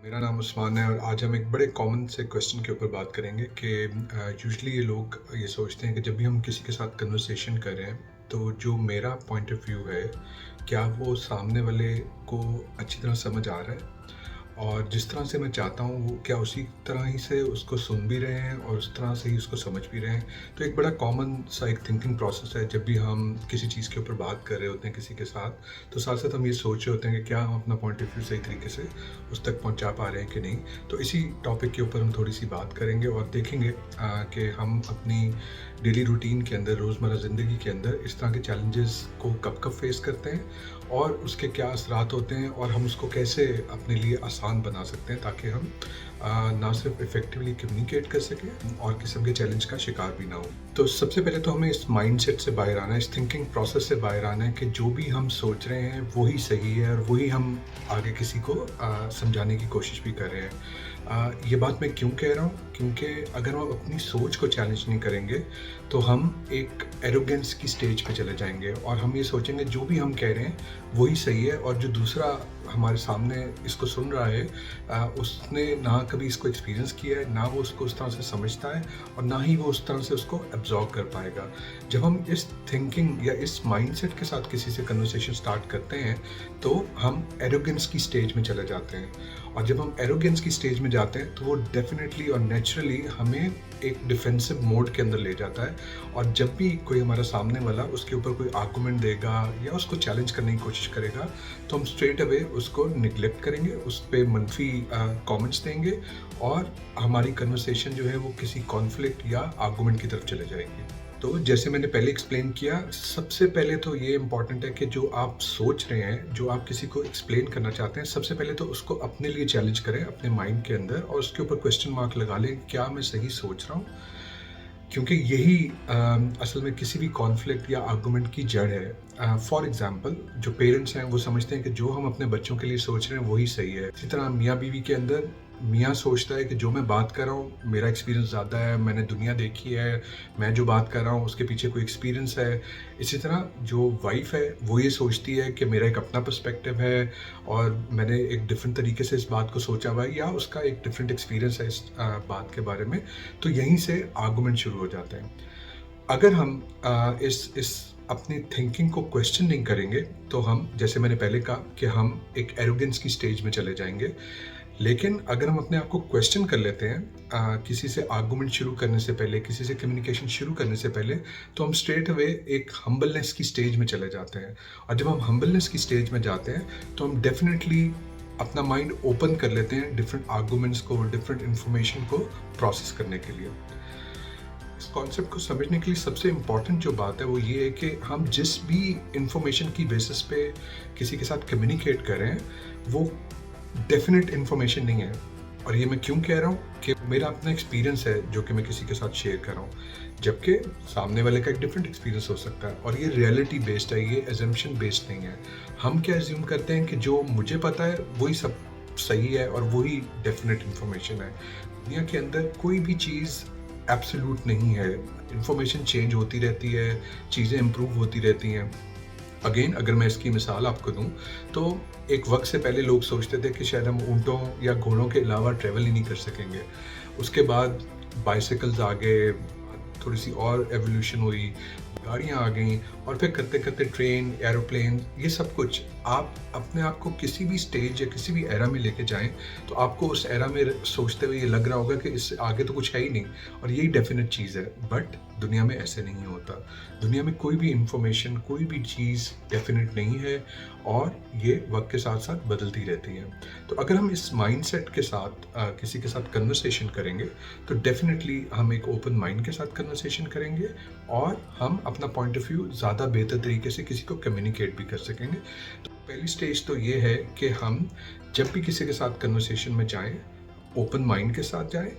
मेरा नाम उस्मान है और आज हम एक बड़े कॉमन से क्वेश्चन के ऊपर बात करेंगे कि यूजुअली ये लोग ये सोचते हैं कि जब भी हम किसी के साथ कन्वर्सेशन कर रहे हैं तो जो मेरा पॉइंट ऑफ व्यू है, क्या वो सामने वाले को अच्छी तरह समझ आ रहा है और जिस तरह से मैं चाहता हूँ वो क्या उसी तरह ही से उसको सुन भी रहे हैं और उस तरह से ही उसको समझ भी रहे हैं। तो एक बड़ा कॉमन सा एक थिंकिंग प्रोसेस है जब भी हम किसी चीज़ के ऊपर बात कर रहे होते हैं किसी के साथ, तो साथ साथ हम ये सोच रहे होते हैं कि क्या हम अपना पॉइंट ऑफ व्यू सही तरीके से उस तक पहुंचा पा रहे हैं कि नहीं। तो इसी टॉपिक के ऊपर हम थोड़ी सी बात करेंगे और देखेंगे कि हम अपनी डेली रूटीन के अंदर, रोज़मर्रा ज़िंदगी के अंदर इस तरह के चैलेंजेस को कब कब फेस करते हैं और उसके क्या असरात होते हैं और हम उसको कैसे अपने लिए आसान बना सकते हैं ताकि हम ना सिर्फ इफ़ेक्टिवली कम्युनिकेट कर सकें और किस्म के चैलेंज का शिकार भी ना हो। तो सबसे पहले तो हमें इस माइंडसेट से बाहर आना है, इस थिंकिंग प्रोसेस से बाहर आना है कि जो भी हम सोच रहे हैं वही सही है और वही हम आगे किसी को समझाने की कोशिश भी कर रहे हैं। ये बात मैं क्यों कह रहा हूँ? क्योंकि अगर हम अपनी सोच को चैलेंज नहीं करेंगे तो हम एक एरोगेंस की स्टेज पे चले जाएंगे और हम ये सोचेंगे जो भी हम कह रहे हैं वही सही है और जो दूसरा हमारे सामने इसको सुन रहा है उसने ना कभी इसको एक्सपीरियंस किया है, ना वो उसको उस तरह से समझता है और ना ही वो उस तरह से उसको एब्जॉर्ब कर पाएगा। जब हम इस थिंकिंग या इस माइंडसेट के साथ किसी से कन्वर्सेशन स्टार्ट करते हैं तो हम एरोगेंस की स्टेज में चले जाते हैं और जब हम एरोगेंस की स्टेज में जाते हैं तो वो डेफिनेटली और नेचुरली हमें एक डिफेंसिव मोड के अंदर ले जाता है और जब भी कोई हमारा सामने वाला उसके ऊपर कोई आर्गुमेंट देगा या उसको चैलेंज करने की कोशिश करेगा तो हम स्ट्रेट अवे उसको निगलेक्ट करेंगे, उस पर मनफी कमेंट्स देंगे और हमारी कन्वर्सेशन जो है वो किसी कॉन्फ्लिक्ट या आर्गुमेंट की तरफ चले जाएगी। तो जैसे मैंने पहले एक्सप्लेन किया, सबसे पहले तो ये इम्पॉर्टेंट है कि जो आप सोच रहे हैं, जो आप किसी को एक्सप्लेन करना चाहते हैं, सबसे पहले तो उसको अपने लिए चैलेंज करें अपने माइंड के अंदर और उसके ऊपर क्वेश्चन मार्क लगा लें, क्या मैं सही सोच रहा हूँ? क्योंकि यही असल में किसी भी कॉन्फ्लिक्ट या आर्गुमेंट की जड़ है। फॉर एग्जांपल, जो पेरेंट्स हैं वो समझते हैं कि जो हम अपने बच्चों के लिए सोच रहे हैं वही सही है। इसी तरह मियाँ बीवी के अंदर मियाँ सोचता है कि जो मैं बात कर रहा हूँ, मेरा एक्सपीरियंस ज़्यादा है, मैंने दुनिया देखी है, मैं जो बात कर रहा हूँ उसके पीछे कोई एक्सपीरियंस है। इसी तरह जो वाइफ़ है वो ये सोचती है कि मेरा एक अपना पर्सपेक्टिव है और मैंने एक डिफरेंट तरीके से इस बात को सोचा हुआ है या उसका एक डिफरेंट एक्सपीरियंस है इस बात के बारे में। तो यहीं से आर्गुमेंट शुरू हो जाते हैं। अगर हम इस अपनी थिंकिंग को क्वेश्चन नहीं करेंगे तो हम, जैसे मैंने पहले कहा, कि हम एक एरोगेंस की स्टेज में चले जाएंगे। लेकिन अगर हम अपने आप को क्वेश्चन कर लेते हैं किसी से आर्गुमेंट शुरू करने से पहले, किसी से कम्युनिकेशन शुरू करने से पहले, तो हम स्ट्रेट अवे एक हम्बलनेस की स्टेज में चले जाते हैं और जब हम हम्बलनेस की स्टेज में जाते हैं तो हम डेफिनेटली अपना माइंड ओपन कर लेते हैं डिफरेंट आर्गुमेंट्स को, डिफरेंट इंफॉर्मेशन को प्रोसेस करने के लिए। इस कॉन्सेप्ट को समझने के लिए सबसे इम्पॉर्टेंट जो बात है वो ये है कि हम जिस भी इंफॉर्मेशन की बेसिस पे किसी के साथ कम्युनिकेट कर रहे हैं वो डेफिनेट इंफॉर्मेशन नहीं है। और ये मैं क्यों कह रहा हूँ कि मेरा अपना एक्सपीरियंस है जो कि मैं किसी के साथ शेयर कर रहा हूँ, जबकि सामने वाले का एक डिफरेंट एक्सपीरियंस हो सकता है और ये रियलिटी बेस्ड है, ये एजम्पशन बेस्ड नहीं है। हम क्या एज्यूम करते हैं कि जो मुझे पता है वही सब सही है और वही डेफिनेट इंफॉर्मेशन है। दुनिया के अंदर कोई भी चीज़ एब्सोल्यूट नहीं है, इंफॉर्मेशन चेंज होती रहती है, चीज़ें इम्प्रूव होती रहती हैं। अगेन, अगर मैं इसकी मिसाल आपको दूं तो एक वक्त से पहले लोग सोचते थे कि शायद हम ऊँटों या घोड़ों के अलावा ट्रैवल ही नहीं कर सकेंगे। उसके बाद बाइसिकल्स आ गए, थोड़ी सी और एवोल्यूशन हुई, गाड़ियाँ आ गई और फिर करते करते ट्रेन, एरोप्लेन, ये सब कुछ। आप अपने आप को किसी भी स्टेज या किसी भी एरा में लेके जाएं तो आपको उस एरा में सोचते हुए ये लग रहा होगा कि इससे आगे तो कुछ है ही नहीं और यही डेफिनेट चीज़ है। बट दुनिया में ऐसे नहीं होता। दुनिया में कोई भी इंफॉर्मेशन, कोई भी चीज़ डेफिनेट नहीं है और ये वक्त के साथ साथ बदलती रहती है। तो अगर हम इस माइंडसेट के साथ किसी के साथ कन्वर्सेशन करेंगे तो डेफिनेटली हम एक ओपन माइंड के साथ कन्वर्सेशन करेंगे और हम अपना पॉइंट ऑफ व्यू ज़्यादा बेहतर तरीके से किसी को कम्युनिकेट भी कर सकेंगे। तो पहली स्टेज तो ये है कि हम जब भी किसी के साथ कन्वर्सेशन में जाएं, ओपन माइंड के साथ जाएं,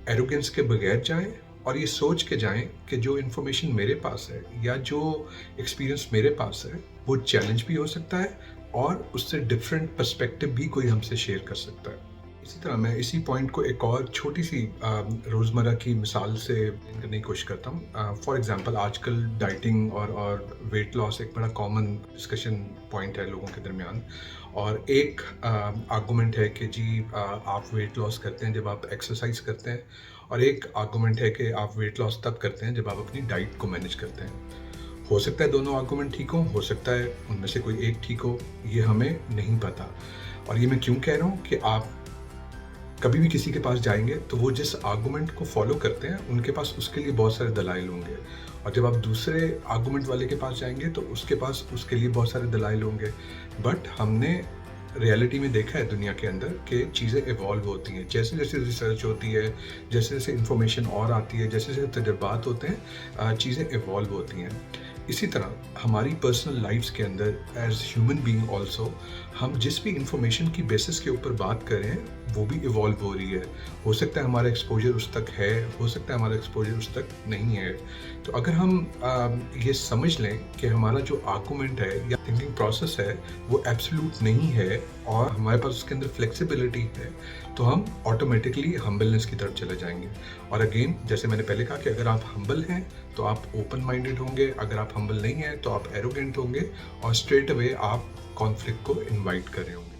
एरोगेंस के बगैर जाएं और ये सोच के जाएं कि जो इन्फॉर्मेशन मेरे पास है या जो एक्सपीरियंस मेरे पास है वो चैलेंज भी हो सकता है और उससे डिफरेंट पर्सपेक्टिव भी कोई हमसे शेयर कर सकता है। इसी तरह मैं इसी पॉइंट को एक और छोटी-सी रोज़मर्रा की मिसाल से एक्सप्लेन करने की कोशिश करता हूँ। फॉर एग्ज़ाम्पल आजकल डाइटिंग और वेट लॉस एक बड़ा कॉमन डिस्कशन पॉइंट है लोगों के दरमियान। और एक आर्गुमेंट है कि जी आप वेट लॉस करते हैं जब आप एक्सरसाइज करते हैं, और एक आर्गुमेंट है कि आप वेट लॉस तब करते हैं जब आप अपनी डाइट को मैनेज करते हैं। हो सकता है दोनों आर्गुमेंट ठीक हो सकता है उनमें से कोई एक ठीक हो, ये हमें नहीं पता। और ये मैं क्यों कह रहा हूँ कि आप कभी भी किसी के पास जाएँगे तो वो जिस आर्गुमेंट को फ़ॉलो करते हैं, उनके पास उसके लिए बहुत सारे दलाइल होंगे। और जब आप दूसरे आर्गुमेंट वाले के पास जाएँगे तो उसके पास उसके लिए बहुत सारे दलाइल होंगे। बट हमने रियलिटी में देखा है दुनिया के अंदर कि चीज़ें इवॉल्व होती हैं। जैसे-जैसे रिसर्च होती है, जैसे-जैसे इन्फॉर्मेशन और आती है, जैसे-जैसे तजुर्बात होते हैं, चीज़ें इवॉल्व होती हैं। इसी तरह हमारी पर्सनल लाइफ़्स के अंदर एज़ ह्यूमन बीइंग ऑल्सो हम जिस भी इन्फॉर्मेशन की बेसिस के ऊपर बात कर रहे हैं, वो भी इवॉल्व हो रही है। हो सकता है हमारा एक्सपोज़र उस तक है, हो सकता है हमारा एक्सपोज़र उस तक नहीं है। तो अगर हम ये समझ लें कि हमारा जो आर्गुमेंट है या थिंकिंग प्रोसेस है, वो एब्सोल्यूट नहीं है और हमारे पास उसके अंदर फ्लेक्सिबिलिटी है, तो हम ऑटोमेटिकली हम्बलनेस की तरफ चले जाएँगे। और अगेन जैसे मैंने पहले कहा कि अगर आप हम्बल हैं, तो आप ओपन माइंडेड होंगे, अगर आप हम्बल नहीं हैं, तो आप एरोगेंट होंगे और स्ट्रेट अवे आप कॉन्फ्लिक्ट को इनवाइट कर रहे होंगे।